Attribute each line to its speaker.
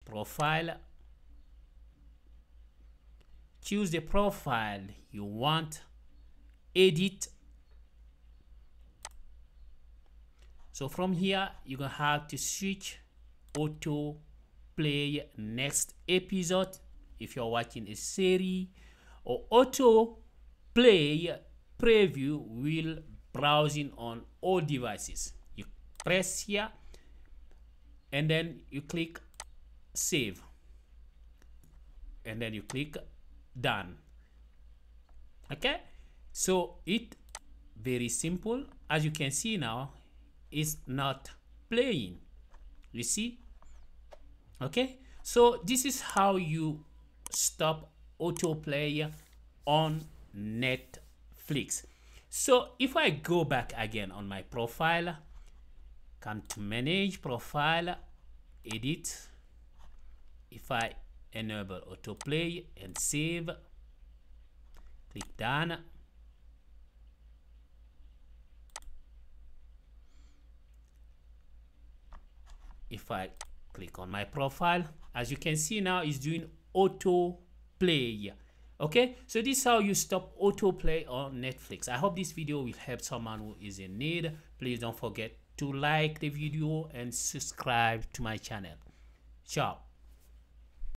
Speaker 1: profile, choose the profile you want, edit. So from here you're gonna have to switch auto play next episode if you're watching a series, or auto play preview will browsing on all devices. You press here and then you click save and then you click done. Okay, so it very simple. As you can see now, it's not playing, you see. Okay, so this is how you stop autoplay on Netflix. So if I go back again on my profile, come to manage profile, edit, if I enable autoplay and save, click done. If I click on my profile, as you can see now, it's doing auto play. Okay, so this is how you stop autoplay on Netflix. I hope this video will help someone who is in need. Please don't forget to like the video and subscribe to my channel. Ciao.